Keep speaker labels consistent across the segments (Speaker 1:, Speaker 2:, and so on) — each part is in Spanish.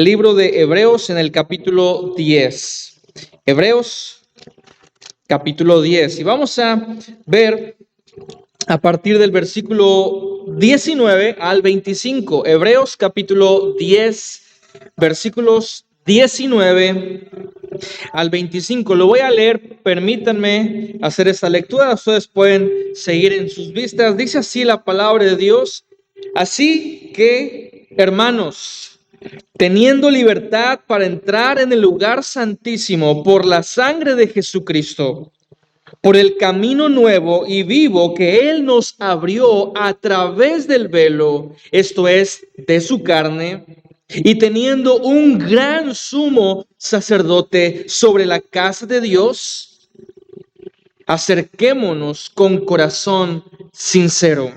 Speaker 1: libro de Hebreos en el capítulo 10. Hebreos capítulo 10. Y vamos a ver a partir del versículo 19 al 25. Hebreos capítulo 10, versículos 19 al 25. Lo voy a leer, permítanme hacer esta lectura. Ustedes pueden seguir en sus vistas. Dice así la palabra de Dios. Así que, hermanos, teniendo libertad para entrar en el lugar santísimo por la sangre de Jesucristo, por el camino nuevo y vivo que Él nos abrió a través del velo, esto es, de su carne, y teniendo un gran sumo sacerdote sobre la casa de Dios, acerquémonos con corazón sincero,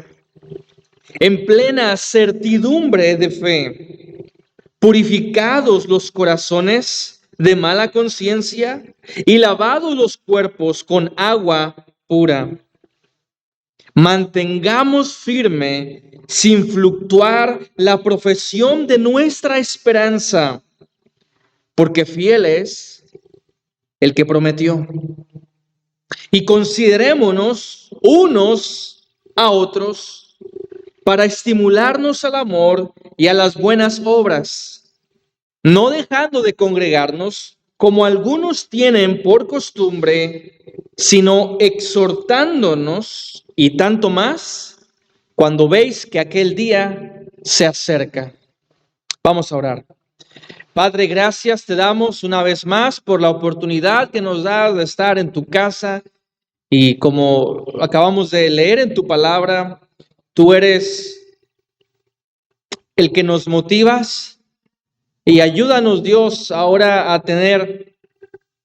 Speaker 1: en plena certidumbre de fe, purificados los corazones de mala conciencia y lavados los cuerpos con agua pura. Mantengamos firme, sin fluctuar, la profesión de nuestra esperanza, porque fiel es el que prometió. Y considerémonos unos a otros para estimularnos al amor y a las buenas obras, no dejando de congregarnos como algunos tienen por costumbre, sino exhortándonos, y tanto más cuando veis que aquel día se acerca. Vamos a orar. Padre, gracias te damos una vez más por la oportunidad que nos das de estar en tu casa, y como acabamos de leer en tu palabra, tú eres el que nos motivas. Y ayúdanos, Dios, ahora a tener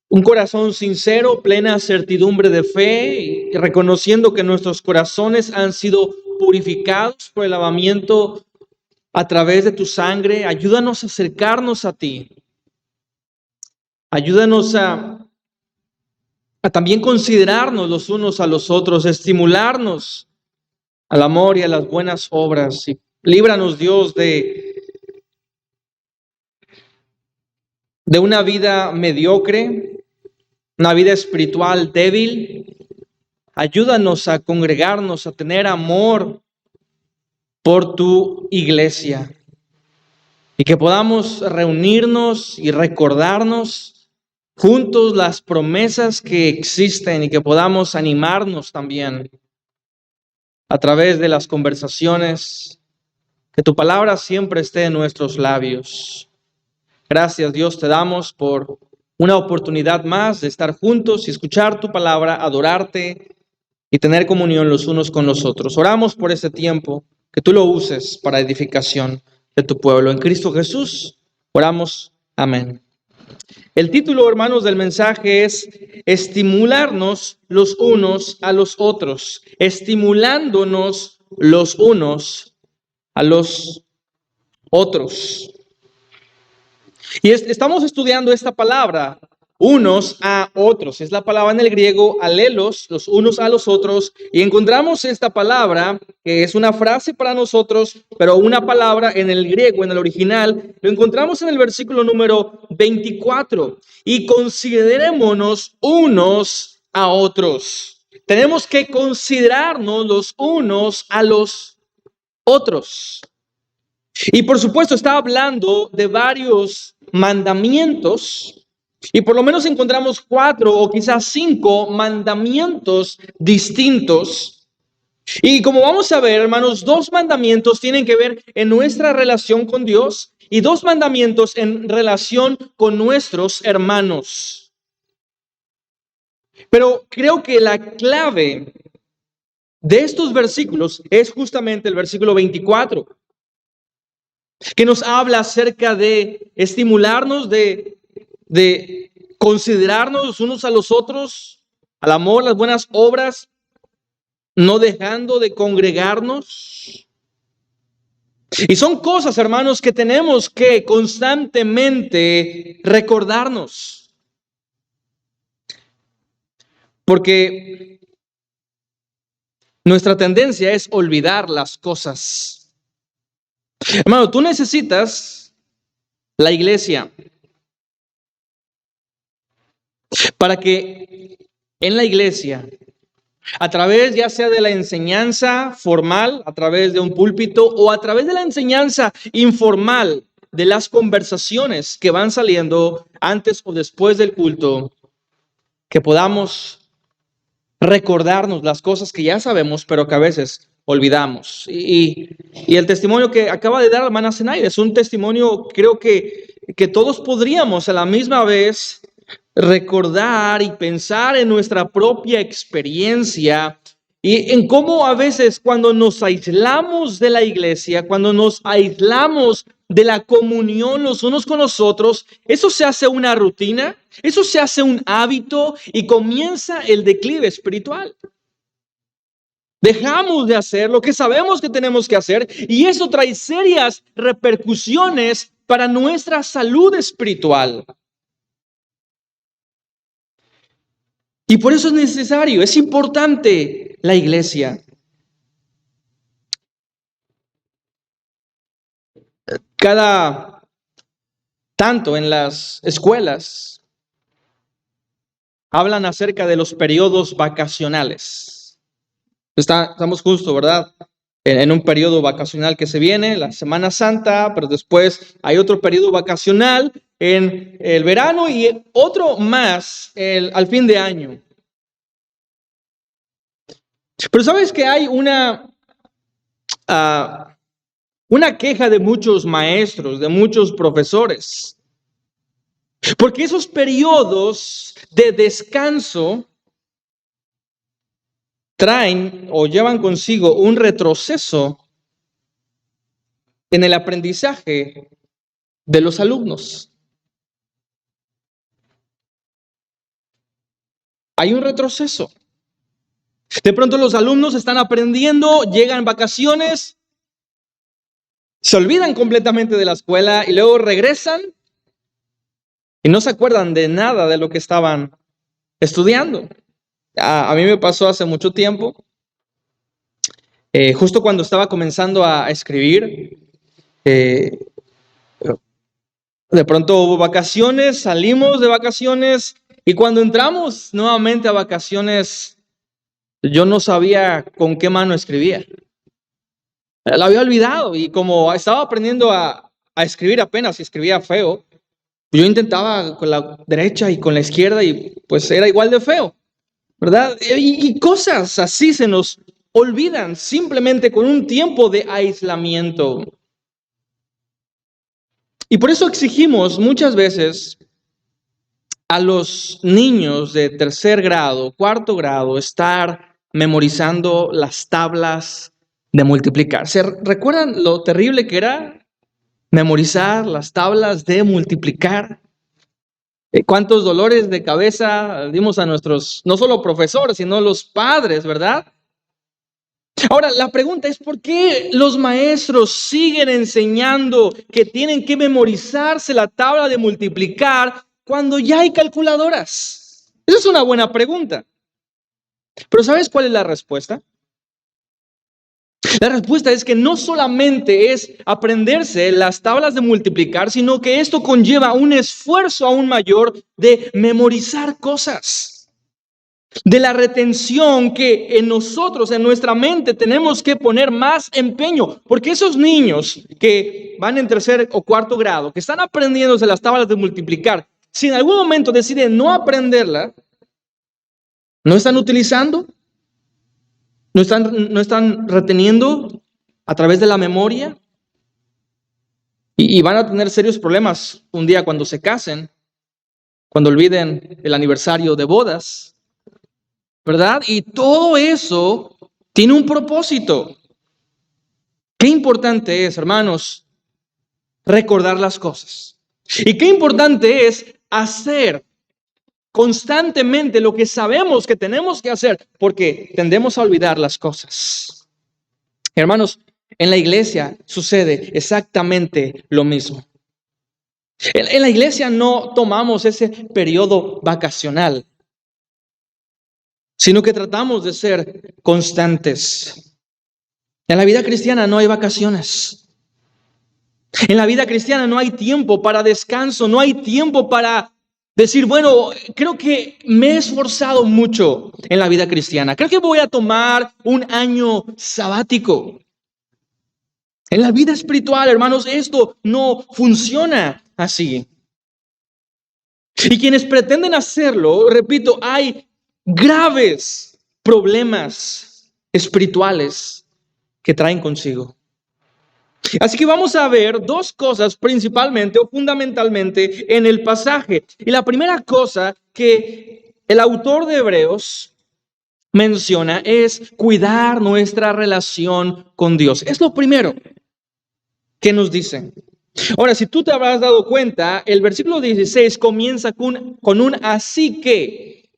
Speaker 1: un corazón sincero, plena certidumbre de fe, y reconociendo que nuestros corazones han sido purificados por el lavamiento a través de tu sangre. Ayúdanos a acercarnos a ti. Ayúdanos a también considerarnos los unos a los otros, estimularnos al amor y a las buenas obras. Y líbranos, Dios, de una vida mediocre, una vida espiritual débil. Ayúdanos a congregarnos, a tener amor por tu iglesia, y que podamos reunirnos y recordarnos juntos las promesas que existen, y que podamos animarnos también a través de las conversaciones, que tu palabra siempre esté en nuestros labios. Gracias, Dios, te damos por una oportunidad más de estar juntos y escuchar tu palabra, adorarte y tener comunión los unos con los otros. Oramos por este tiempo, que tú lo uses para edificación de tu pueblo. En Cristo Jesús, oramos. Amén. El título, hermanos, del mensaje es estimularnos los unos a los otros. Estimulándonos los unos a los otros. Y estamos estudiando esta palabra, unos a otros. Es la palabra en el griego alelos, los unos a los otros. Y encontramos esta palabra, que es una frase para nosotros, pero una palabra en el griego, en el original, lo encontramos en el versículo número 24. Y considerémonos unos a otros. Tenemos que considerarnos los unos a los otros. Y por supuesto está hablando de varios mandamientos, y por lo menos encontramos 4 o quizás 5 mandamientos distintos. Y como vamos a ver, hermanos, 2 mandamientos tienen que ver en nuestra relación con Dios, y 2 mandamientos en relación con nuestros hermanos. Pero creo que la clave de estos versículos es justamente el versículo 24. Que nos habla acerca de estimularnos, de considerarnos los unos a los otros, al amor, las buenas obras, no dejando de congregarnos. Y son cosas, hermanos, que tenemos que constantemente recordarnos. Porque nuestra tendencia es olvidar las cosas. Hermano, tú necesitas la iglesia, para que en la iglesia, a través ya sea de la enseñanza formal, a través de un púlpito o a través de la enseñanza informal, de las conversaciones que van saliendo antes o después del culto, que podamos recordarnos las cosas que ya sabemos, pero que a veces olvidamos. Y el testimonio que acaba de dar la hermana Zenaida es un testimonio, creo que todos podríamos a la misma vez recordar y pensar en nuestra propia experiencia y en cómo a veces cuando nos aislamos de la iglesia, cuando nos aislamos de la comunión los unos con los otros, eso se hace una rutina, eso se hace un hábito y comienza el declive espiritual. Dejamos de hacer lo que sabemos que tenemos que hacer y eso trae serias repercusiones para nuestra salud espiritual. Y por eso es necesario, es importante la iglesia. Cada tanto en las escuelas hablan acerca de los periodos vacacionales. Estamos justo, ¿verdad? En un periodo vacacional que se viene, la Semana Santa, pero después hay otro periodo vacacional en el verano y otro más al fin de año. Pero sabes que hay una queja de muchos maestros, de muchos profesores, porque esos periodos de descanso traen o llevan consigo un retroceso en el aprendizaje de los alumnos. Hay un retroceso. De pronto los alumnos están aprendiendo, llegan vacaciones, se olvidan completamente de la escuela y luego regresan y no se acuerdan de nada de lo que estaban estudiando. A mí me pasó hace mucho tiempo, justo cuando estaba comenzando a escribir, de pronto hubo vacaciones, salimos de vacaciones y cuando entramos nuevamente a vacaciones, yo no sabía con qué mano escribía. La había olvidado y como estaba aprendiendo a escribir apenas y escribía feo, yo intentaba con la derecha y con la izquierda y pues era igual de feo, ¿verdad? Y cosas así se nos olvidan simplemente con un tiempo de aislamiento. Y por eso exigimos muchas veces a los niños de tercer grado, cuarto grado, estar memorizando las tablas de multiplicar. ¿Se recuerdan lo terrible que era memorizar las tablas de multiplicar? ¿Cuántos dolores de cabeza dimos a nuestros, no solo profesores, sino los padres, ¿verdad? Ahora, la pregunta es, ¿por qué los maestros siguen enseñando que tienen que memorizarse la tabla de multiplicar cuando ya hay calculadoras? Esa es una buena pregunta. Pero ¿sabes cuál es la respuesta? La respuesta es que no solamente es aprenderse las tablas de multiplicar, sino que esto conlleva un esfuerzo aún mayor de memorizar cosas, de la retención que en nosotros, en nuestra mente, tenemos que poner más empeño, porque esos niños que van en tercer o cuarto grado, que están aprendiéndose las tablas de multiplicar, si en algún momento deciden no aprenderla, no están utilizando, no están reteniendo a través de la memoria y van a tener serios problemas un día cuando se casen, cuando olviden el aniversario de bodas, ¿verdad? Y todo eso tiene un propósito. Qué importante es, hermanos, recordar las cosas. Y qué importante es hacer constantemente lo que sabemos que tenemos que hacer, porque tendemos a olvidar las cosas. Hermanos, en la iglesia sucede exactamente lo mismo. En la iglesia no tomamos ese periodo vacacional, sino que tratamos de ser constantes. En la vida cristiana no hay vacaciones. En la vida cristiana no hay tiempo para descanso, no hay tiempo para decir, bueno, creo que me he esforzado mucho en la vida cristiana. Creo que voy a tomar un año sabático. En la vida espiritual, hermanos, esto no funciona así. Y quienes pretenden hacerlo, repito, hay graves problemas espirituales que traen consigo. Así que vamos a ver dos cosas principalmente o fundamentalmente en el pasaje. Y la primera cosa que el autor de Hebreos menciona es cuidar nuestra relación con Dios. Es lo primero que nos dice. Ahora, si tú te habrás dado cuenta, el versículo 16 comienza con un así que.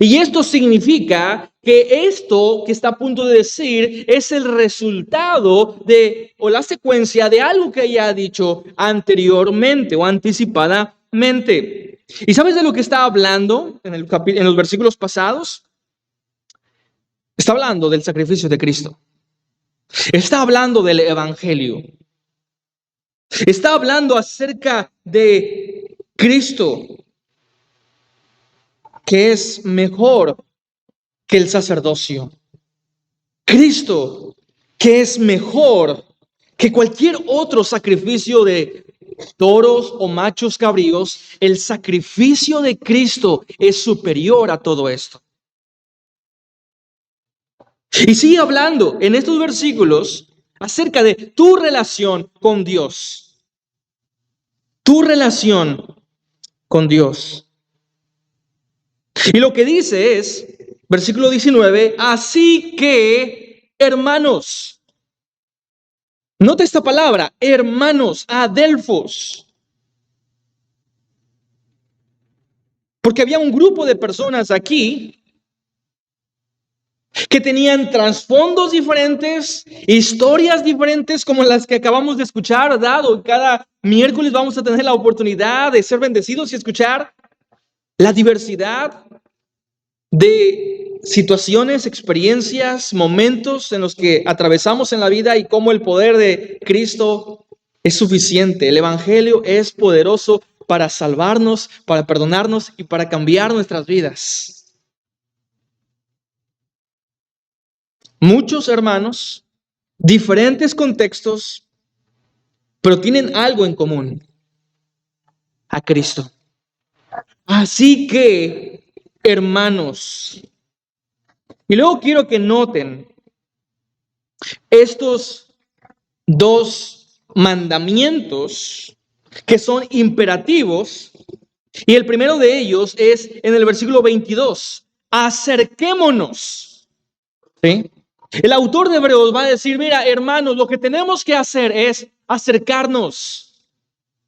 Speaker 1: Y esto significa que esto que está a punto de decir es el resultado de o la secuencia de algo que ya ha dicho anteriormente o anticipadamente. ¿Y sabes de lo que está hablando en los versículos pasados? Está hablando del sacrificio de Cristo. Está hablando del evangelio. Está hablando acerca de Cristo, que es mejor que el sacerdocio. Cristo, que es mejor que cualquier otro sacrificio de toros o machos cabríos. El sacrificio de Cristo es superior a todo esto. Y sigue hablando en estos versículos acerca de tu relación con Dios. Tu relación con Dios. Y lo que dice es, versículo 19, así que, hermanos, nota esta palabra, hermanos, adelfos. Porque había un grupo de personas aquí que tenían trasfondos diferentes, historias diferentes como las que acabamos de escuchar, dado cada miércoles vamos a tener la oportunidad de ser bendecidos y escuchar la diversidad de situaciones, experiencias, momentos en los que atravesamos en la vida y cómo el poder de Cristo es suficiente. El Evangelio es poderoso para salvarnos, para perdonarnos y para cambiar nuestras vidas. Muchos hermanos, diferentes contextos, pero tienen algo en común: a Cristo. Así que, hermanos, y luego quiero que noten estos dos mandamientos que son imperativos, y el primero de ellos es en el versículo 22, acerquémonos. ¿Sí? El autor de Hebreos va a decir, mira, hermanos, lo que tenemos que hacer es acercarnos.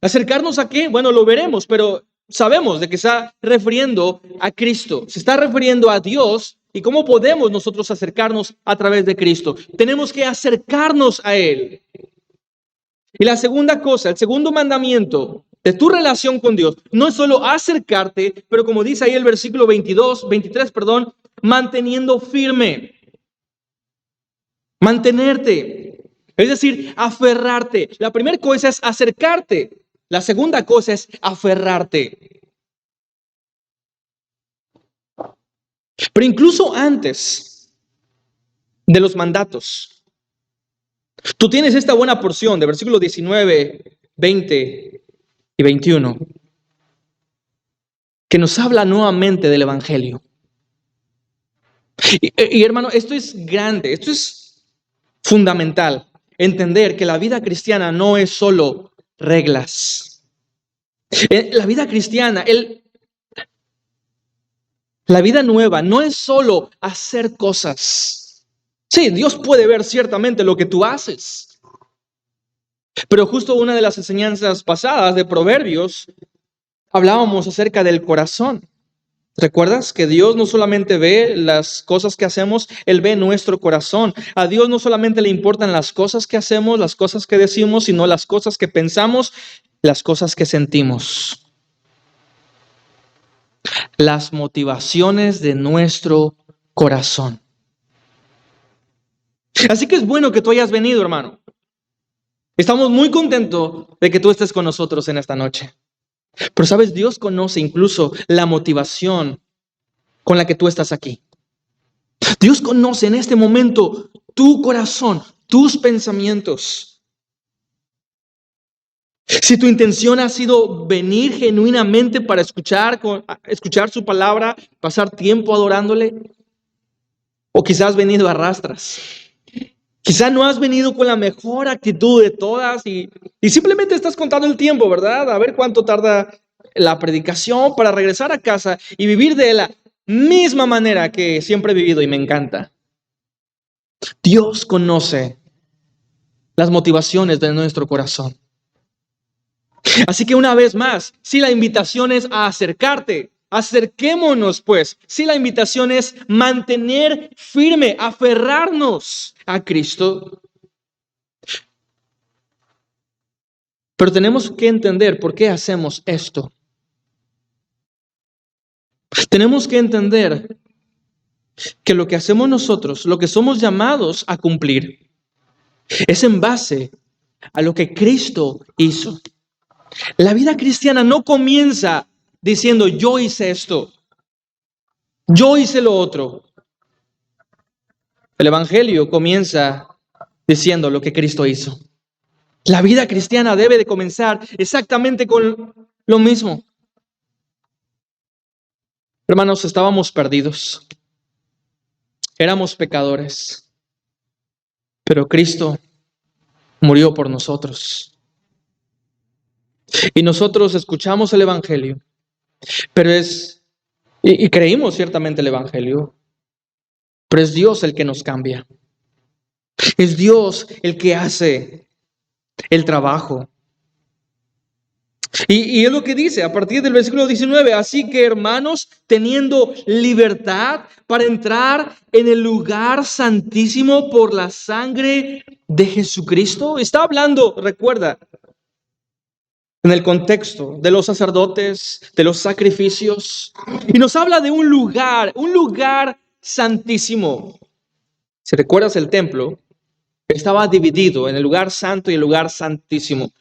Speaker 1: ¿Acercarnos a qué? Bueno, lo veremos, pero sabemos de que está refiriendo a Cristo. Se está refiriendo a Dios y cómo podemos nosotros acercarnos a través de Cristo. Tenemos que acercarnos a Él. Y la segunda cosa, el segundo mandamiento de tu relación con Dios, no es solo acercarte, pero como dice ahí el versículo 23, manteniendo firme. Mantenerte, es decir, aferrarte. La primera cosa es acercarte. La segunda cosa es aferrarte. Pero incluso antes de los mandatos, tú tienes esta buena porción de versículos 19, 20 y 21 que nos habla nuevamente del Evangelio. Y hermano, esto es grande, esto es fundamental. Entender que la vida cristiana no es solo reglas. La vida cristiana, la vida nueva no es solo hacer cosas. Sí, Dios puede ver ciertamente lo que tú haces. Pero justo una de las enseñanzas pasadas de Proverbios, hablábamos acerca del corazón. ¿Recuerdas que Dios no solamente ve las cosas que hacemos, Él ve nuestro corazón? A Dios no solamente le importan las cosas que hacemos, las cosas que decimos, sino las cosas que pensamos, las cosas que sentimos. Las motivaciones de nuestro corazón. Así que es bueno que tú hayas venido, hermano. Estamos muy contentos de que tú estés con nosotros en esta noche. Pero sabes, Dios conoce incluso la motivación con la que tú estás aquí. Dios conoce en este momento tu corazón, tus pensamientos. Si tu intención ha sido venir genuinamente para escuchar su palabra, pasar tiempo adorándole, o quizás has venido a rastras. Quizás no has venido con la mejor actitud de todas y simplemente estás contando el tiempo, ¿verdad? A ver cuánto tarda la predicación para regresar a casa y vivir de la misma manera que siempre he vivido y me encanta. Dios conoce las motivaciones de nuestro corazón. Así que una vez más, si la invitación es a acercarte, acerquémonos pues. Si la invitación es mantener firme, aferrarnos a Cristo. Pero tenemos que entender por qué hacemos esto. Tenemos que entender que lo que hacemos nosotros, lo que somos llamados a cumplir, es en base a lo que Cristo hizo. La vida cristiana no comienza diciendo yo hice esto, yo hice lo otro. El Evangelio comienza diciendo lo que Cristo hizo. La vida cristiana debe de comenzar exactamente con lo mismo. Hermanos, estábamos perdidos. Éramos pecadores. Pero Cristo murió por nosotros. Y nosotros escuchamos el Evangelio. Pero y creímos ciertamente el Evangelio. Pero es Dios el que nos cambia. Es Dios el que hace el trabajo. Y es lo que dice a partir del versículo 19. Así que, hermanos, teniendo libertad para entrar en el lugar santísimo por la sangre de Jesucristo. Está hablando, recuerda, en el contexto de los sacerdotes, de los sacrificios. Y nos habla de un lugar santísimo. Si recuerdas, el templo estaba dividido en el lugar santo y el lugar santísimo.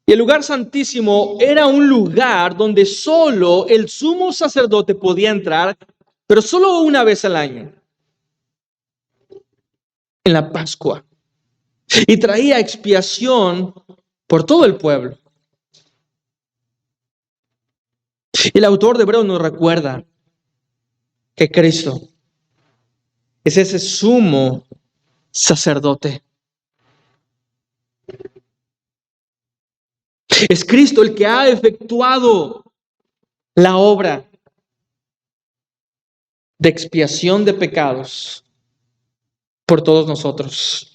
Speaker 1: Y el lugar santísimo era un lugar donde solo el sumo sacerdote podía entrar, pero solo una vez al año, en la Pascua. Y traía expiación por todo el pueblo. Y el autor de Hebreos nos recuerda que Cristo es ese sumo sacerdote. Es Cristo el que ha efectuado la obra de expiación de pecados por todos nosotros.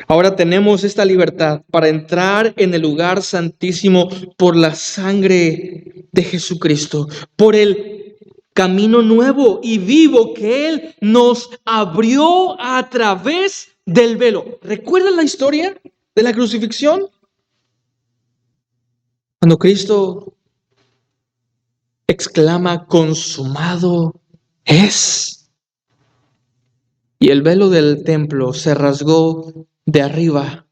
Speaker 1: Ahora tenemos esta libertad para entrar en el lugar santísimo por la sangre de Jesucristo, por el camino nuevo y vivo que Él nos abrió a través del velo. ¿Recuerdan la historia de la crucifixión? Cuando Cristo exclama, consumado es. Y el velo del templo se rasgó de arriba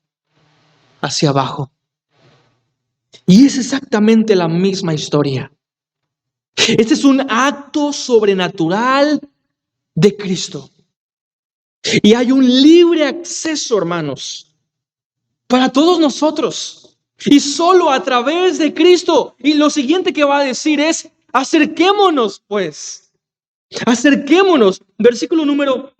Speaker 1: hacia abajo. Y es exactamente la misma historia. Este es un acto sobrenatural de Cristo. Y hay un libre acceso, hermanos, para todos nosotros. Y solo a través de Cristo. Y lo siguiente que va a decir es, acerquémonos pues. Acerquémonos. Versículo número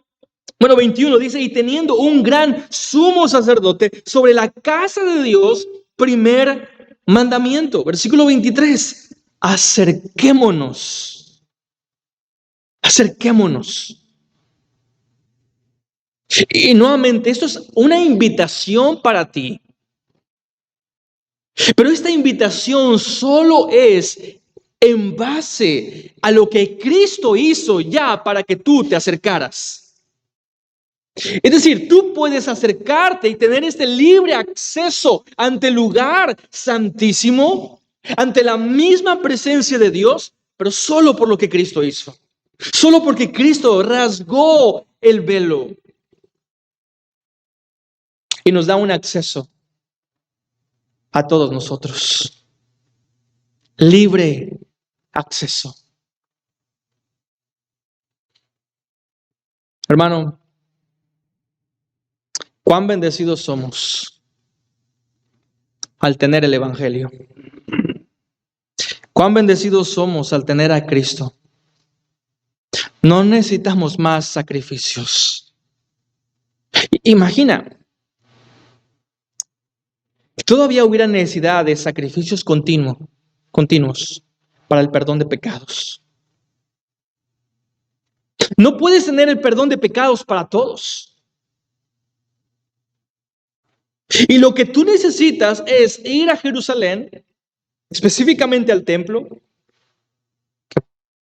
Speaker 1: 21 dice, y teniendo un gran sumo sacerdote sobre la casa de Dios, primer mandamiento. Versículo 23, acerquémonos. Acerquémonos. Y nuevamente, esto es una invitación para ti. Pero esta invitación solo es en base a lo que Cristo hizo ya para que tú te acercaras. Es decir, tú puedes acercarte y tener este libre acceso ante el lugar santísimo, ante la misma presencia de Dios, pero solo por lo que Cristo hizo. Solo porque Cristo rasgó el velo. y nos da un acceso a todos nosotros. Libre acceso. Hermano, cuán bendecidos somos al tener el Evangelio. Cuán bendecidos somos al tener a Cristo. No necesitamos más sacrificios. Imagina, todavía hubiera necesidad de sacrificios continuos para el perdón de pecados. No puedes tener el perdón de pecados para todos. Y lo que tú necesitas es ir a Jerusalén, específicamente al templo.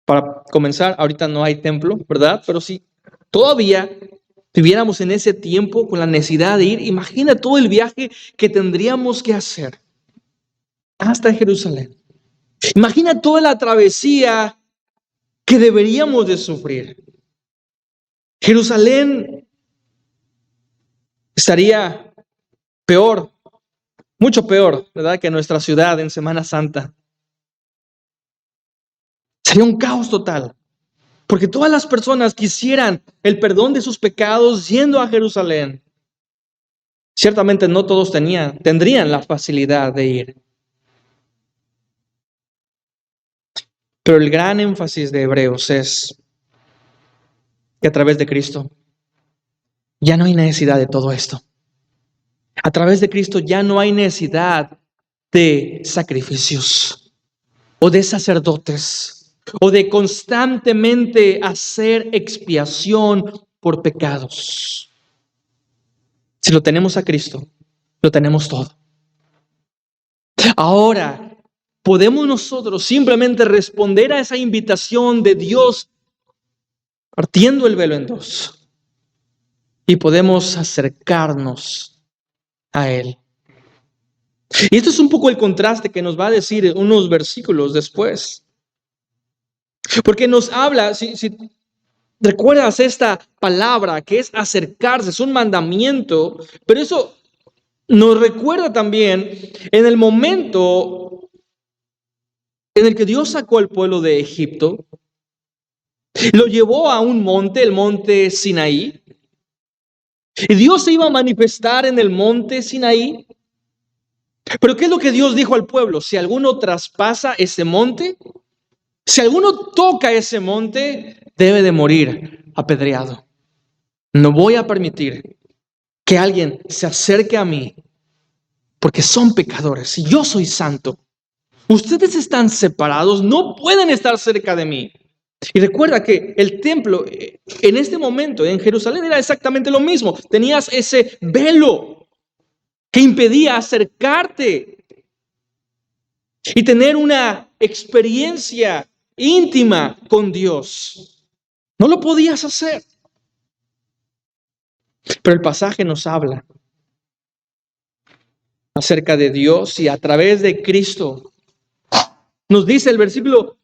Speaker 1: Para comenzar, ahorita no hay templo, ¿verdad? Pero si todavía viviéramos en ese tiempo con la necesidad de ir, imagina todo el viaje que tendríamos que hacer hasta Jerusalén. Imagina toda la travesía que deberíamos de sufrir. Jerusalén estaría peor, mucho peor, ¿verdad? Que nuestra ciudad en Semana Santa. Sería un caos total. Porque todas las personas quisieran el perdón de sus pecados yendo a Jerusalén. Ciertamente no todos tendrían la facilidad de ir. Pero el gran énfasis de Hebreos es que a través de Cristo ya no hay necesidad de todo esto. A través de Cristo ya no hay necesidad de sacrificios o de sacerdotes o de constantemente hacer expiación por pecados. Si lo tenemos a Cristo, lo tenemos todo. Ahora podemos nosotros simplemente responder a esa invitación de Dios partiendo el velo en dos y podemos acercarnos a Él. Y esto es un poco el contraste que nos va a decir unos versículos después. Porque nos habla, si recuerdas esta palabra que es acercarse, es un mandamiento, pero eso nos recuerda también en el momento en el que Dios sacó al pueblo de Egipto, lo llevó a un monte, el monte Sinaí, y Dios se iba a manifestar en el monte Sinaí. Pero ¿qué es lo que Dios dijo al pueblo? Si alguno traspasa ese monte, si alguno toca ese monte, debe de morir apedreado. No voy a permitir que alguien se acerque a mí, porque son pecadores y yo soy santo. Ustedes están separados, no pueden estar cerca de mí. Y recuerda que el templo en este momento en Jerusalén era exactamente lo mismo. Tenías ese velo que impedía acercarte y tener una experiencia íntima con Dios. No lo podías hacer. Pero el pasaje nos habla acerca de Dios y a través de Cristo. Nos dice el versículo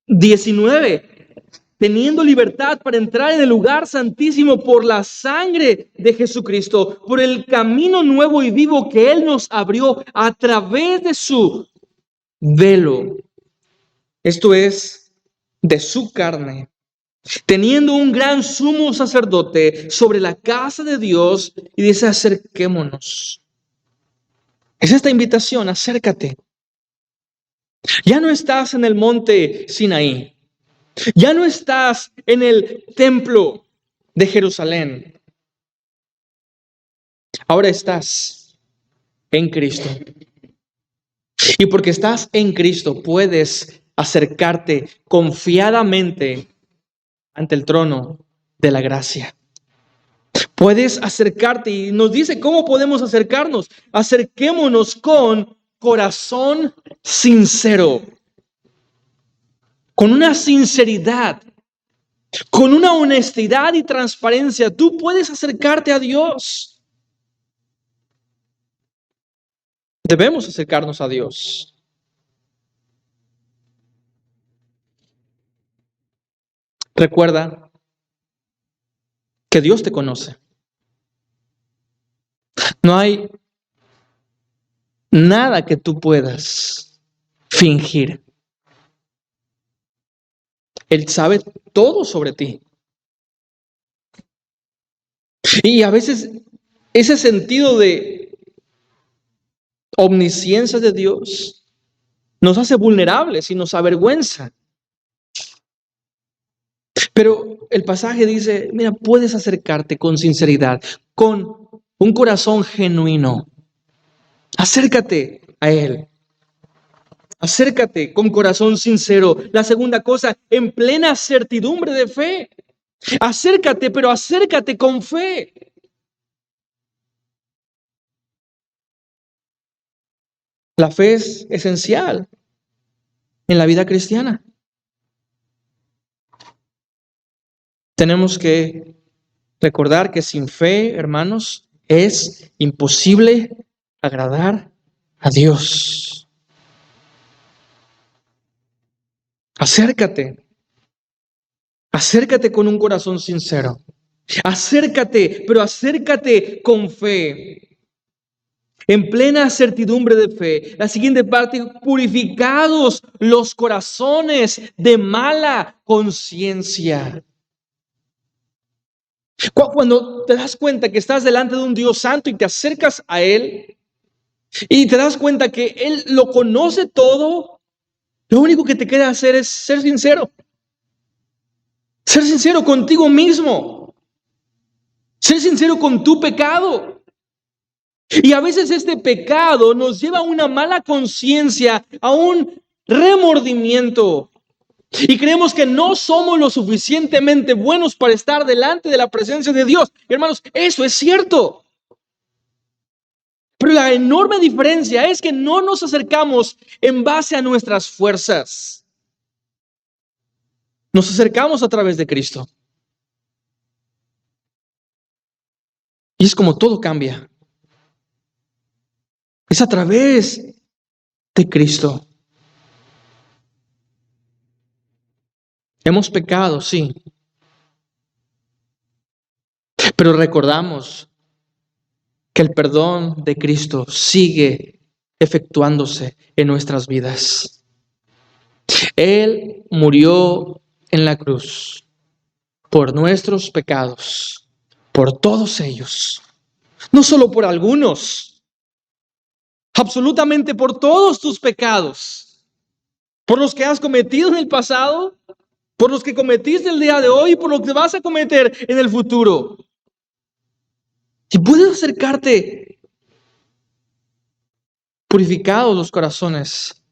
Speaker 1: 19, teniendo libertad para entrar en el lugar santísimo por la sangre de Jesucristo, por el camino nuevo y vivo que Él nos abrió a través de su velo. Esto es, de su carne. Teniendo un gran sumo sacerdote sobre la casa de Dios, y dice, acerquémonos. Es esta invitación, acércate. Ya no estás en el monte Sinaí. Ya no estás en el templo de Jerusalén. Ahora estás en Cristo. Y porque estás en Cristo, puedes acercarte confiadamente ante el trono de la gracia. Puedes acercarte y nos dice cómo podemos acercarnos. Acerquémonos con corazón sincero, con una sinceridad, con una honestidad y transparencia. Tú puedes acercarte a Dios. Debemos acercarnos a Dios. Recuerda que Dios te conoce. No hay nada que tú puedas fingir. Él sabe todo sobre ti. Y a veces ese sentido de omnisciencia de Dios nos hace vulnerables y nos avergüenza. Pero el pasaje dice, mira, puedes acercarte con sinceridad, con un corazón genuino. Acércate a Él. Acércate con corazón sincero. La segunda cosa, en plena certidumbre de fe. Acércate, pero acércate con fe. La fe es esencial en la vida cristiana. Tenemos que recordar que sin fe, hermanos, es imposible agradar a Dios. Acércate. Acércate con un corazón sincero. Acércate, pero acércate con fe. En plena certidumbre de fe. La siguiente parte, purificados los corazones de mala conciencia. Cuando te das cuenta que estás delante de un Dios santo y te acercas a Él y te das cuenta que Él lo conoce todo, lo único que te queda hacer es ser sincero. Ser sincero contigo mismo. Ser sincero con tu pecado. Y a veces este pecado nos lleva a una mala conciencia, a un remordimiento. Y creemos que no somos lo suficientemente buenos para estar delante de la presencia de Dios. Y hermanos, eso es cierto. Pero la enorme diferencia es que no nos acercamos en base a nuestras fuerzas. Nos acercamos a través de Cristo. Y es como todo cambia. Es a través de Cristo. Hemos pecado, sí. Pero recordamos que el perdón de Cristo sigue efectuándose en nuestras vidas. Él murió en la cruz por nuestros pecados, por todos ellos, no solo por algunos, absolutamente por todos tus pecados, por los que has cometido en el pasado, por los que cometiste el día de hoy y por los que vas a cometer en el futuro. Si puedes acercarte, purificados los corazones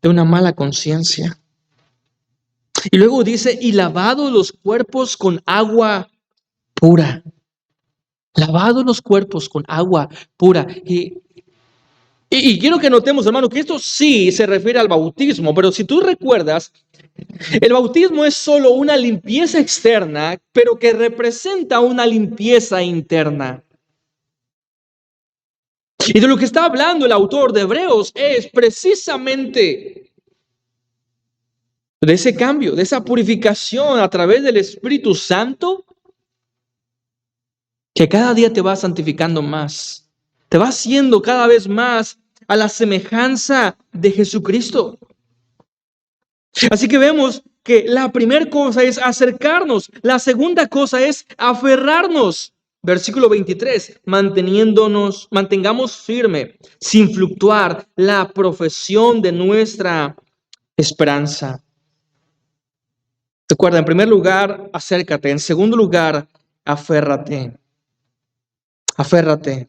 Speaker 1: de una mala conciencia. Y luego dice, y lavados los cuerpos con agua pura. Lavados los cuerpos con agua pura. Y quiero que notemos, hermano, que esto sí se refiere al bautismo, pero si tú recuerdas, el bautismo es solo una limpieza externa, pero que representa una limpieza interna. Y de lo que está hablando el autor de Hebreos es precisamente de ese cambio, de esa purificación a través del Espíritu Santo, que cada día te va santificando más, te va haciendo cada vez más a la semejanza de Jesucristo. Así que vemos que la primera cosa es acercarnos, la segunda cosa es aferrarnos. Versículo 23, mantengamos firme, sin fluctuar, la profesión de nuestra esperanza. Recuerda, en primer lugar, acércate. En segundo lugar, aférrate. Aférrate.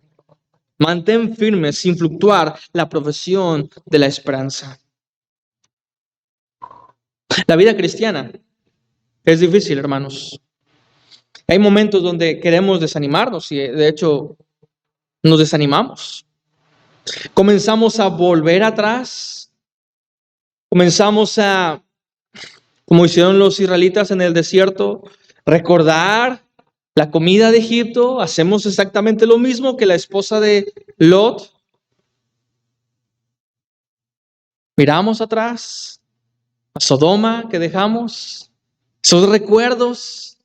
Speaker 1: Mantén firme, sin fluctuar, la profesión de la esperanza. La vida cristiana es difícil, hermanos. Hay momentos donde queremos desanimarnos y de hecho nos desanimamos. Comenzamos a volver atrás. Comenzamos a, como hicieron los israelitas en el desierto, recordar la comida de Egipto. Hacemos exactamente lo mismo que la esposa de Lot. Miramos atrás a Sodoma que dejamos, esos recuerdos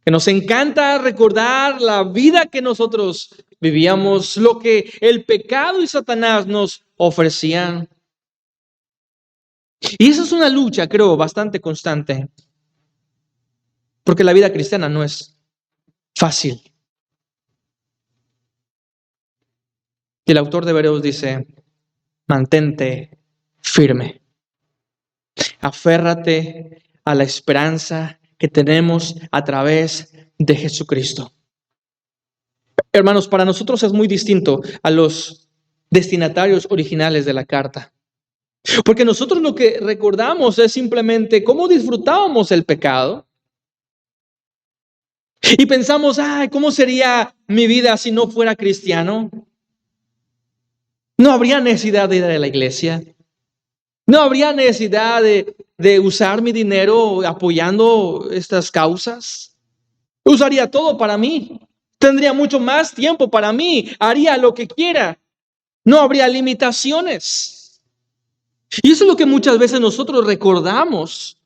Speaker 1: que nos encanta recordar la vida que nosotros vivíamos lo que el pecado y Satanás nos ofrecían. Y esa es una lucha, creo, bastante constante, porque la vida cristiana no es fácil. Y el autor de Hebreos dice, mantente firme, aférrate a la esperanza que tenemos a través de Jesucristo. Hermanos, para nosotros es muy distinto a los destinatarios originales de la carta. Porque nosotros lo que recordamos es simplemente cómo disfrutábamos el pecado. Y pensamos, ay, ¿cómo sería mi vida si no fuera cristiano? No habría necesidad de ir a la iglesia. No habría necesidad de usar mi dinero apoyando estas causas. Usaría todo para mí. Tendría mucho más tiempo para mí. Haría lo que quiera. No habría limitaciones. Y eso es lo que muchas veces nosotros recordamos,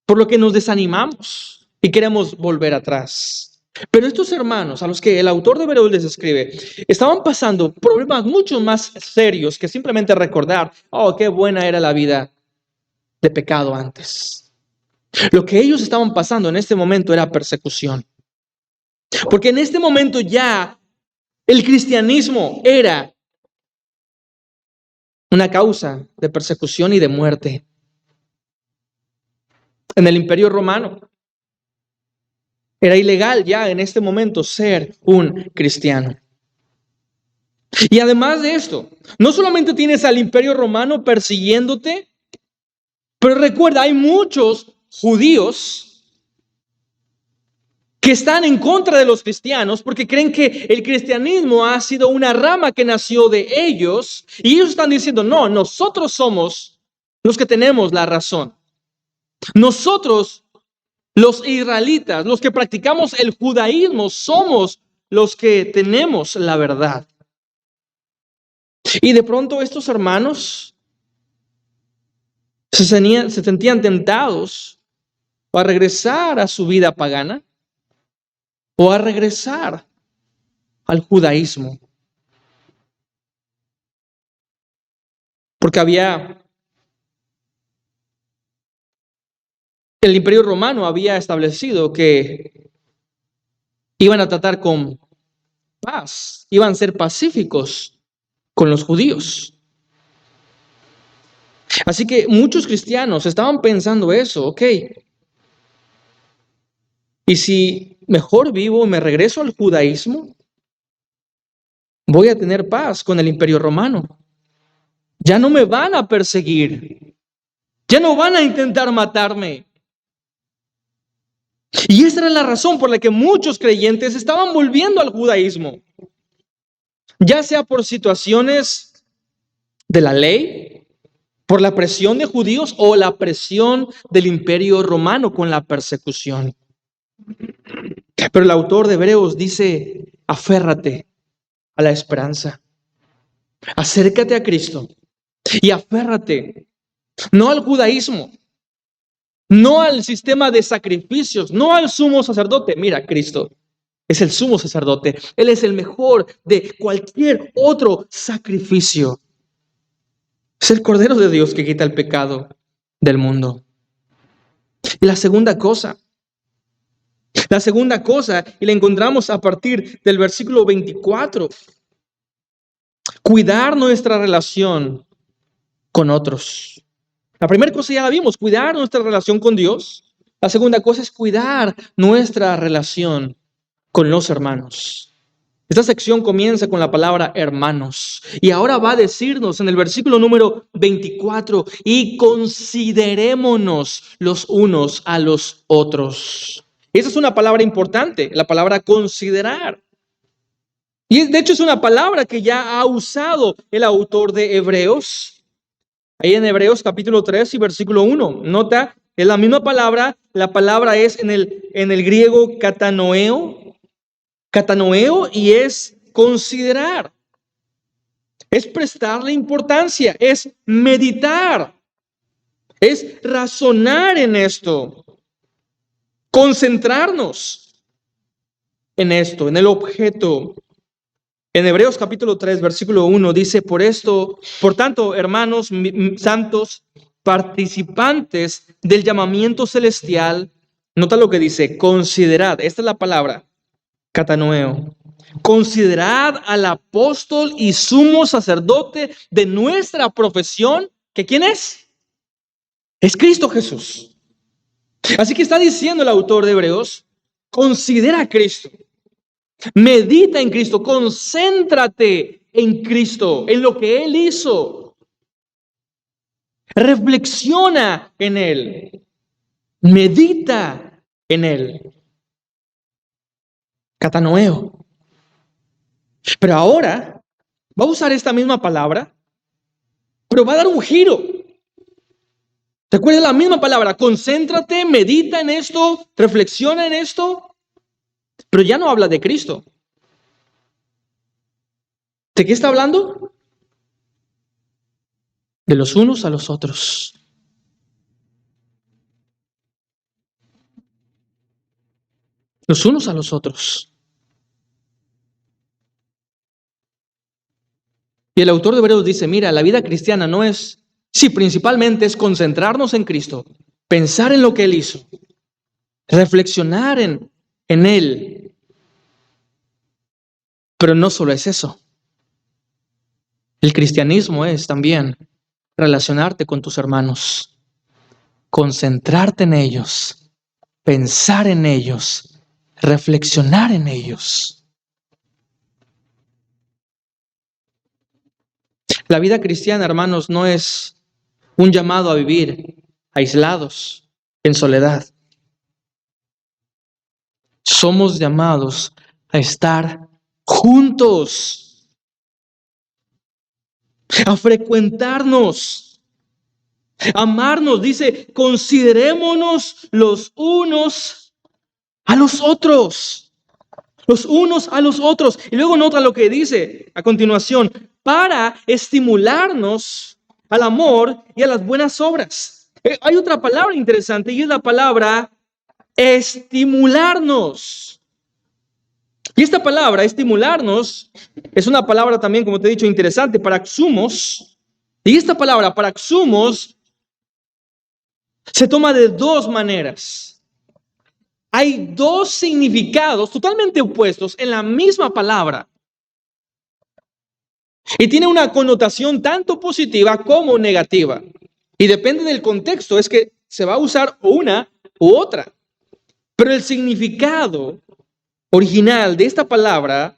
Speaker 1: por lo que nos desanimamos y queremos volver atrás. Pero estos hermanos a los que el autor de Hebreos les escribe, estaban pasando problemas mucho más serios que simplemente recordar, oh, qué buena era la vida de pecado antes. Lo que ellos estaban pasando en este momento era persecución. Porque en este momento ya el cristianismo era una causa de persecución y de muerte. En el Imperio Romano era ilegal ya en este momento ser un cristiano. Y además de esto, no solamente tienes al Imperio Romano persiguiéndote, pero recuerda, hay muchos judíos que están en contra de los cristianos porque creen que el cristianismo ha sido una rama que nació de ellos, y ellos están diciendo, no, nosotros somos los que tenemos la razón. Nosotros, los israelitas, los que practicamos el judaísmo, somos los que tenemos la verdad. Y de pronto estos hermanos se sentían tentados a regresar a su vida pagana o a regresar al judaísmo. Porque el Imperio Romano había establecido que iban a tratar con paz, iban a ser pacíficos con los judíos. Así que muchos cristianos estaban pensando eso, ok, y si mejor vivo y me regreso al judaísmo, voy a tener paz con el Imperio Romano. Ya no me van a perseguir, ya no van a intentar matarme. Y esa era la razón por la que muchos creyentes estaban volviendo al judaísmo, ya sea por situaciones de la ley, por la presión de judíos o la presión del Imperio Romano con la persecución. Pero el autor de Hebreos dice, aférrate a la esperanza, acércate a Cristo y aférrate, no al judaísmo, no al sistema de sacrificios, no al sumo sacerdote. Mira, Cristo es el sumo sacerdote. Él es el mejor de cualquier otro sacrificio. Es el Cordero de Dios que quita el pecado del mundo. Y la segunda cosa, y la encontramos a partir del versículo 24, cuidar nuestra relación con otros. La primera cosa ya la vimos, cuidar nuestra relación con Dios. La segunda cosa es cuidar nuestra relación con los hermanos. Esta sección comienza con la palabra hermanos y ahora va a decirnos en el versículo número 24, y considerémonos los unos a los otros. Esa es una palabra importante, la palabra considerar. Y de hecho es una palabra que ya ha usado el autor de Hebreos. Ahí en Hebreos capítulo 3 y versículo 1. Nota, es la misma palabra. La palabra es en el griego katanoeo, y es considerar. Es prestarle importancia, es meditar, es razonar en esto, concentrarnos en esto, en el objeto En Hebreos capítulo 3, versículo 1 dice, por tanto, hermanos santos, participantes del llamamiento celestial, nota lo que dice, considerad, esta es la palabra, catanoeo, considerad al apóstol y sumo sacerdote de nuestra profesión, ¿que quién es? Es Cristo Jesús. Así que está diciendo el autor de Hebreos, considera a Cristo. Medita en Cristo, concéntrate en Cristo, en lo que Él hizo. Reflexiona en Él. Medita en Él. Catanoeo. Pero ahora va a usar esta misma palabra, pero va a dar un giro. Recuerda la misma palabra, concéntrate, medita en esto, reflexiona en esto, pero ya no habla de Cristo. ¿De qué está hablando? De los unos a los otros. Los unos a los otros. Y el autor de Hebreos dice, mira, la vida cristiana no es, sí, principalmente es concentrarnos en Cristo, pensar en lo que Él hizo, reflexionar en Él. Pero no solo es eso. El cristianismo es también relacionarte con tus hermanos, concentrarte en ellos, pensar en ellos, reflexionar en ellos. La vida cristiana, hermanos, no es un llamado a vivir aislados, en soledad. Somos llamados a estar juntos, a frecuentarnos, a amarnos. Dice, considerémonos los unos a los otros. Los unos a los otros. Y luego nota lo que dice a continuación, para estimularnos al amor y a las buenas obras. Hay otra palabra interesante y es la palabra estimularnos. Y esta palabra, estimularnos, es una palabra también, como te he dicho, interesante, paraxumos. Y esta palabra, paraxumos, se toma de dos maneras. Hay dos significados totalmente opuestos en la misma palabra. Y tiene una connotación tanto positiva como negativa. Y depende del contexto, es que se va a usar una u otra. Pero el significado original de esta palabra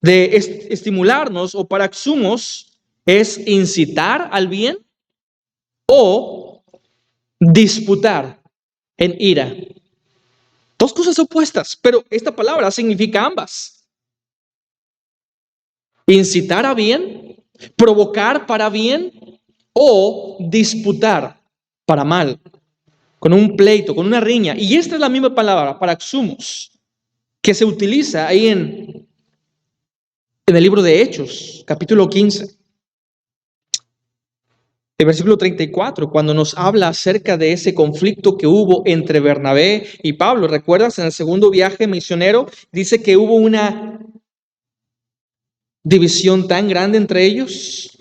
Speaker 1: de estimularnos o paraxumos es incitar al bien o disputar en ira. Dos cosas opuestas, pero esta palabra significa ambas. Incitar a bien, provocar para bien o disputar para mal, con un pleito, con una riña. Y esta es la misma palabra, paraxumos, que se utiliza ahí en el libro de Hechos, capítulo 15. El versículo 34, cuando nos habla acerca de ese conflicto que hubo entre Bernabé y Pablo. ¿Recuerdas? En el segundo viaje misionero dice que hubo una división tan grande entre ellos,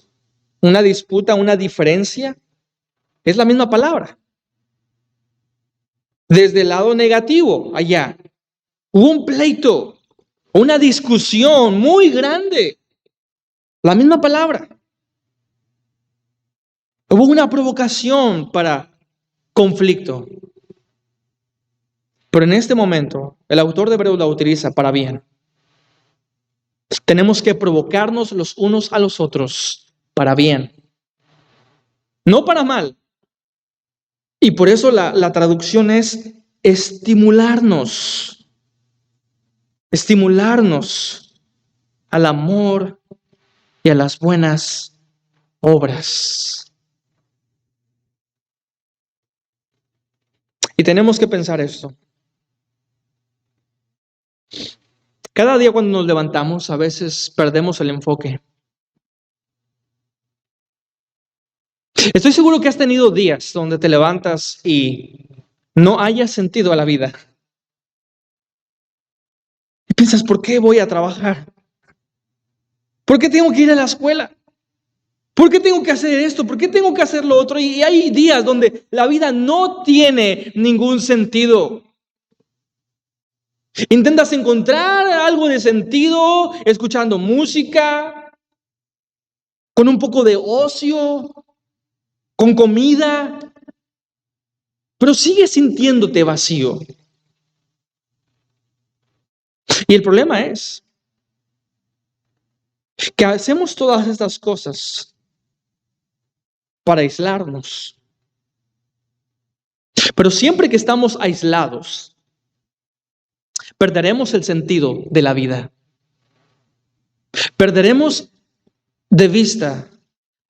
Speaker 1: una disputa, una diferencia. Es la misma palabra. Desde el lado negativo, allá, hubo un pleito, una discusión muy grande. La misma palabra. Hubo una provocación para conflicto. Pero en este momento, el autor de Hebreos la utiliza para bien. Tenemos que provocarnos los unos a los otros para bien, no para mal. Y por eso la traducción es estimularnos. Estimularnos al amor y a las buenas obras. Y tenemos que pensar esto. Cada día cuando nos levantamos, a veces perdemos el enfoque. Estoy seguro que has tenido días donde te levantas y no hayas sentido a la vida. Y piensas, ¿por qué voy a trabajar? ¿Por qué tengo que ir a la escuela? ¿Por qué tengo que hacer esto? ¿Por qué tengo que hacer lo otro? Y hay días donde la vida no tiene ningún sentido. Intentas encontrar algo de sentido escuchando música, con un poco de ocio, con comida, pero sigues sintiéndote vacío. Y el problema es que hacemos todas estas cosas para aislarnos. Pero siempre que estamos aislados, perderemos el sentido de la vida. Perderemos de vista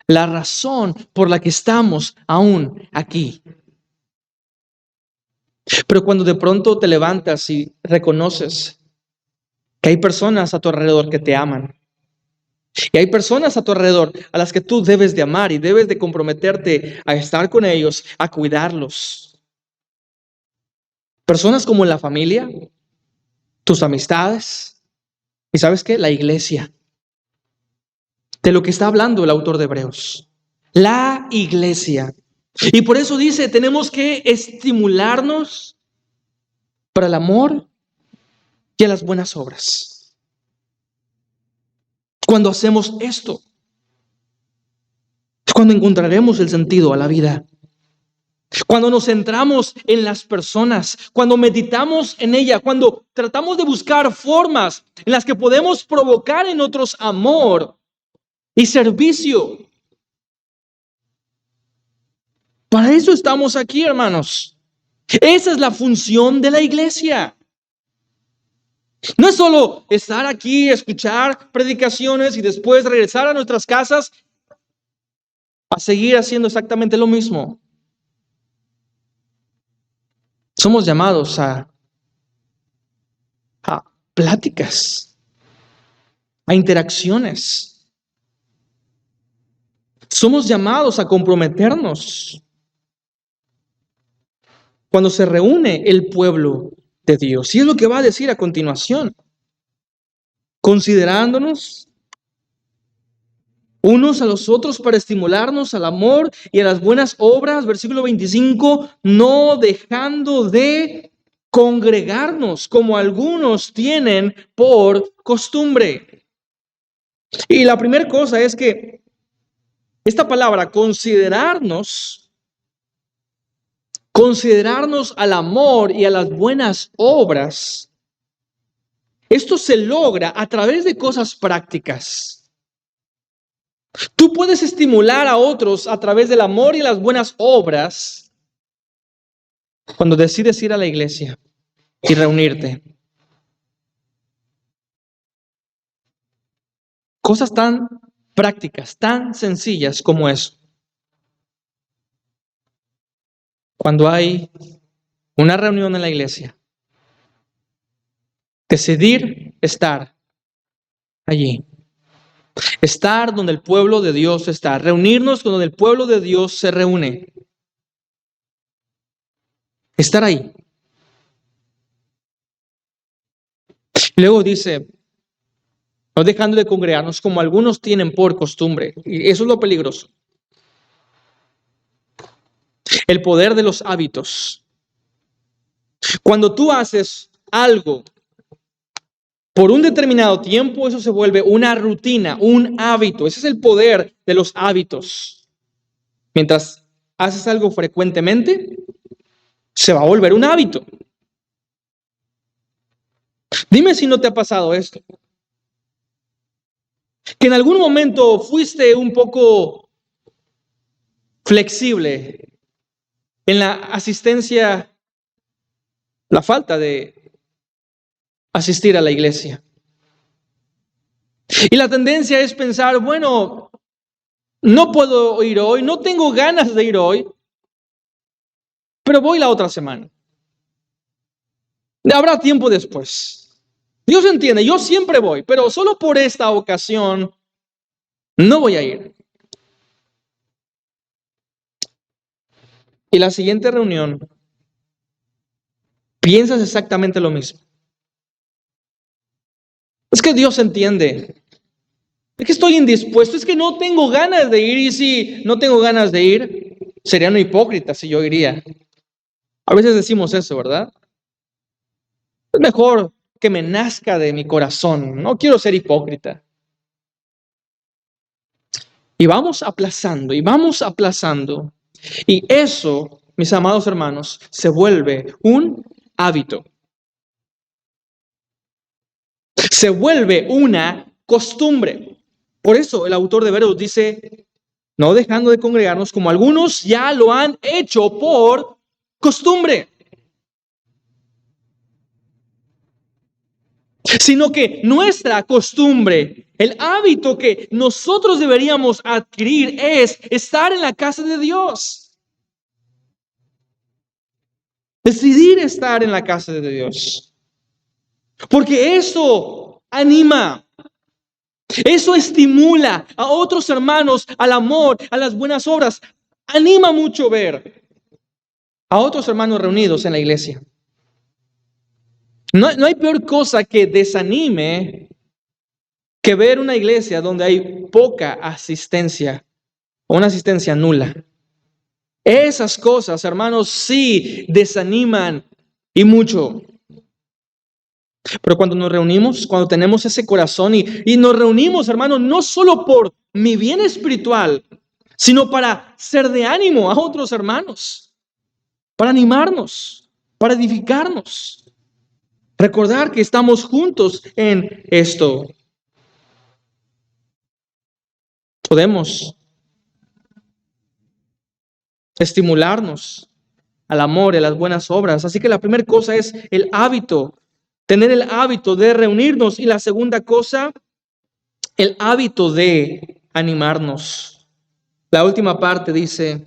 Speaker 1: la razón por la que estamos aún aquí. Pero cuando de pronto te levantas y reconoces que hay personas a tu alrededor que te aman, y hay personas a tu alrededor a las que tú debes de amar y debes de comprometerte a estar con ellos, a cuidarlos. Personas como la familia, tus amistades, y ¿sabes qué? La iglesia. De lo que está hablando el autor de Hebreos. La iglesia. Y por eso dice, tenemos que estimularnos para el amor y a las buenas obras. Cuando hacemos esto, es cuando encontraremos el sentido a la vida. Cuando nos centramos en las personas, cuando meditamos en ella, cuando tratamos de buscar formas en las que podemos provocar en otros amor y servicio. Para eso estamos aquí, hermanos. Esa es la función de la iglesia. No es solo estar aquí, escuchar predicaciones y después regresar a nuestras casas a seguir haciendo exactamente lo mismo. Somos llamados a pláticas, a interacciones. Somos llamados a comprometernos cuando se reúne el pueblo de Dios. Y es lo que va a decir a continuación. Considerándonos unos a los otros para estimularnos al amor y a las buenas obras, versículo 25, no dejando de congregarnos como algunos tienen por costumbre. Y la primera cosa es que esta palabra, considerarnos al amor y a las buenas obras, esto se logra a través de cosas prácticas. Tú puedes estimular a otros a través del amor y las buenas obras cuando decides ir a la iglesia y reunirte. Cosas tan prácticas, tan sencillas como eso. Cuando hay una reunión en la iglesia, decidir estar allí. Estar donde el pueblo de Dios está. Reunirnos donde el pueblo de Dios se reúne. Estar ahí. Luego dice, no dejando de congregarnos como algunos tienen por costumbre. Y eso es lo peligroso. El poder de los hábitos. Cuando tú haces algo por un determinado tiempo, eso se vuelve una rutina, un hábito. Ese es el poder de los hábitos. Mientras haces algo frecuentemente, se va a volver un hábito. Dime si no te ha pasado esto. Que en algún momento fuiste un poco flexible en la asistencia, la falta de asistir a la iglesia. Y la tendencia es pensar, bueno, no puedo ir hoy, no tengo ganas de ir hoy, pero voy la otra semana. Habrá tiempo después. Dios entiende, yo siempre voy, pero solo por esta ocasión no voy a ir. Y la siguiente reunión, piensas exactamente lo mismo. Es que Dios entiende. Es que estoy indispuesto, es que no tengo ganas de ir, y si no tengo ganas de ir, sería un hipócrita si yo iría. A veces decimos eso, ¿verdad? Es mejor que me nazca de mi corazón, no quiero ser hipócrita. Y vamos aplazando, y vamos aplazando. Y eso, mis amados hermanos, se vuelve un hábito. Se vuelve una costumbre. Por eso el autor de Hebreos dice, no dejando de congregarnos como algunos ya lo han hecho por costumbre, sino que nuestra costumbre, el hábito que nosotros deberíamos adquirir es estar en la casa de Dios. Decidir estar en la casa de Dios. Porque eso anima, eso estimula a otros hermanos al amor, a las buenas obras. Anima mucho ver a otros hermanos reunidos en la iglesia. No hay peor cosa que desanime que ver una iglesia donde hay poca asistencia o una asistencia nula. Esas cosas, hermanos, sí desaniman y mucho. Pero cuando nos reunimos, cuando tenemos ese corazón y nos reunimos, hermanos, no solo por mi bien espiritual, sino para ser de ánimo a otros hermanos, para animarnos, para edificarnos, recordar que estamos juntos en esto. Podemos estimularnos al amor y a las buenas obras. Así que la primera cosa es el hábito, tener el hábito de reunirnos. Y la segunda cosa, el hábito de animarnos. La última parte dice,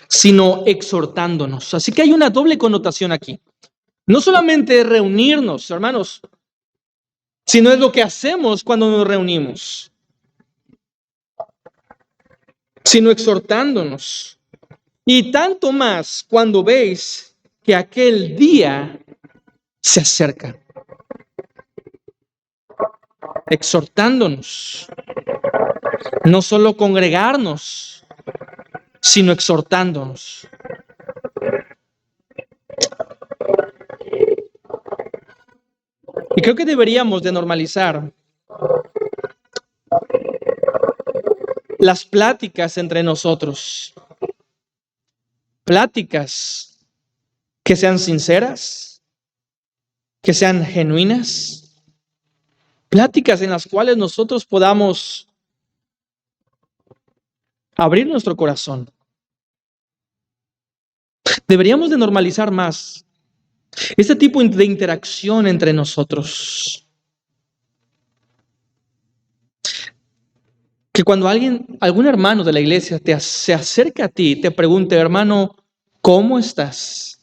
Speaker 1: sino exhortándonos. Así que hay una doble connotación aquí. No solamente reunirnos, hermanos, sino es lo que hacemos cuando nos reunimos, sino exhortándonos. Y tanto más cuando veis que aquel día se acerca. Exhortándonos. No solo congregarnos, sino exhortándonos. Y creo que deberíamos de normalizar las pláticas entre nosotros. Pláticas que sean sinceras, que sean genuinas. Pláticas en las cuales nosotros podamos abrir nuestro corazón. Deberíamos de normalizar más este tipo de interacción entre nosotros. Que cuando algún hermano de la iglesia se acerca a ti y te pregunte, hermano, ¿cómo estás?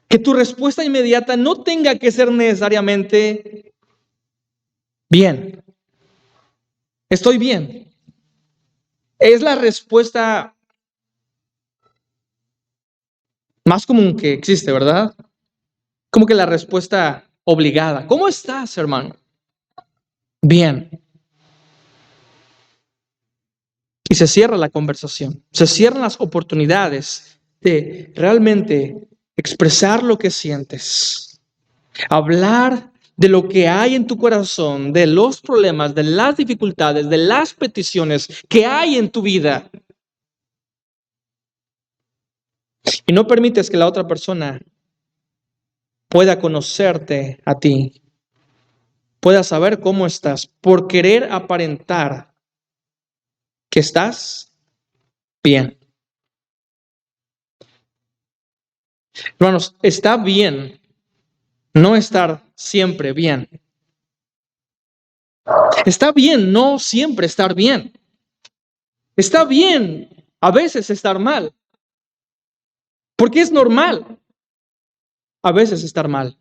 Speaker 1: Que tu respuesta inmediata no tenga que ser necesariamente bien. Estoy bien. Es la respuesta más común que existe, ¿verdad? Como que la respuesta obligada. ¿Cómo estás, hermano? Bien. Y se cierra la conversación. Se cierran las oportunidades de realmente expresar lo que sientes. Hablar de lo que hay en tu corazón, de los problemas, de las dificultades, de las peticiones que hay en tu vida. Y no permites que la otra persona pueda conocerte a ti, pueda saber cómo estás, por querer aparentar que estás bien. Hermanos, está bien no estar siempre bien. Está bien no siempre estar bien. Está bien a veces estar mal. Porque es normal a veces estar mal.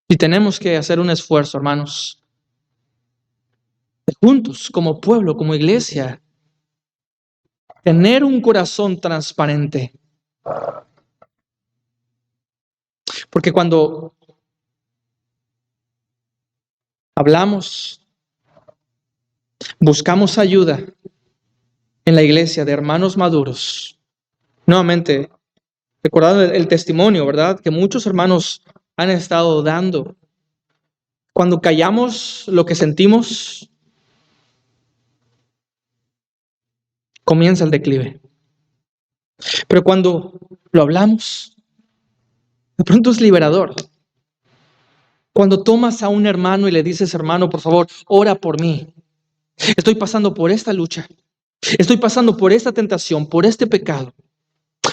Speaker 1: Y tenemos que hacer un esfuerzo, hermanos, juntos, como pueblo, como iglesia, tener un corazón transparente. Porque cuando hablamos, buscamos ayuda en la iglesia de hermanos maduros. Nuevamente, recordando el testimonio, ¿verdad? Que muchos hermanos han estado dando. Cuando callamos lo que sentimos, comienza el declive. Pero cuando lo hablamos, de pronto es liberador. Cuando tomas a un hermano y le dices, hermano, por favor, ora por mí. Estoy pasando por esta lucha. Estoy pasando por esta tentación, por este pecado.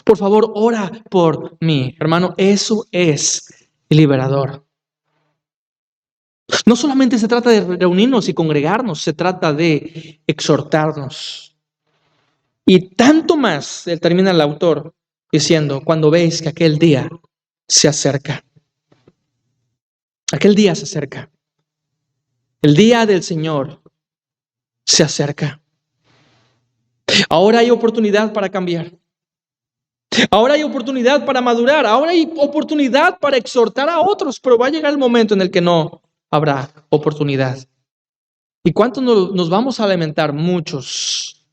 Speaker 1: Por favor, ora por mí. Hermano, eso es liberador. No solamente se trata de reunirnos y congregarnos, se trata de exhortarnos. Y tanto más, termina el autor diciendo, cuando veis que aquel día se acerca. Aquel día se acerca. El día del Señor se acerca. Ahora hay oportunidad para cambiar. Ahora hay oportunidad para madurar. Ahora hay oportunidad para exhortar a otros, pero va a llegar el momento en el que no habrá oportunidad. ¿Y cuántos nos vamos a lamentar? Muchos.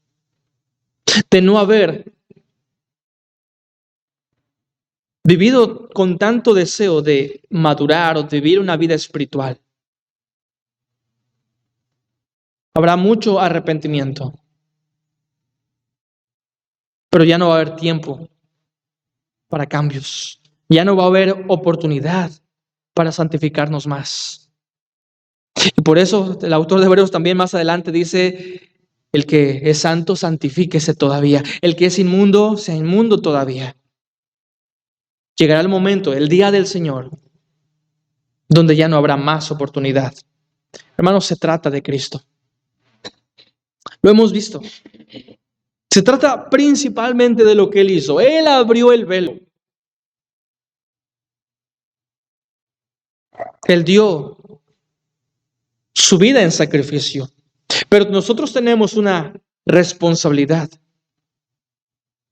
Speaker 1: De no haber vivido con tanto deseo de madurar o de vivir una vida espiritual. Habrá mucho arrepentimiento. Pero ya no va a haber tiempo para cambios. Ya no va a haber oportunidad para santificarnos más. Y por eso el autor de Hebreos también más adelante dice, el que es santo, santifíquese todavía. El que es inmundo, sea inmundo todavía. Llegará el momento, el día del Señor, donde ya no habrá más oportunidad. Hermanos, se trata de Cristo. Lo hemos visto. Se trata principalmente de lo que Él hizo. Él abrió el velo. Él dio su vida en sacrificio. Pero nosotros tenemos una responsabilidad.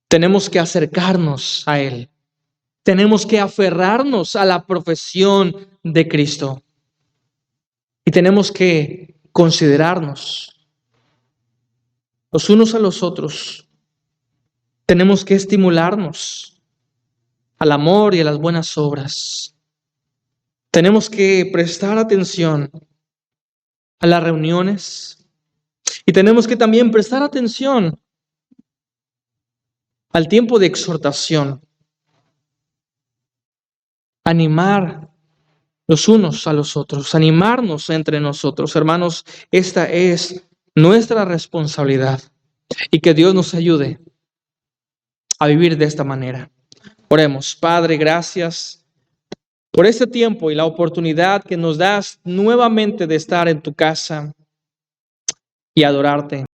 Speaker 1: Tenemos que acercarnos a Él. Tenemos que aferrarnos a la profesión de Cristo. Y tenemos que considerarnos los unos a los otros. Tenemos que estimularnos al amor y a las buenas obras. Tenemos que prestar atención a las reuniones y tenemos que también prestar atención al tiempo de exhortación. Animar los unos a los otros, animarnos entre nosotros. Hermanos, esta es nuestra responsabilidad y que Dios nos ayude a vivir de esta manera. Oremos. Padre, gracias por este tiempo y la oportunidad que nos das nuevamente de estar en tu casa y adorarte.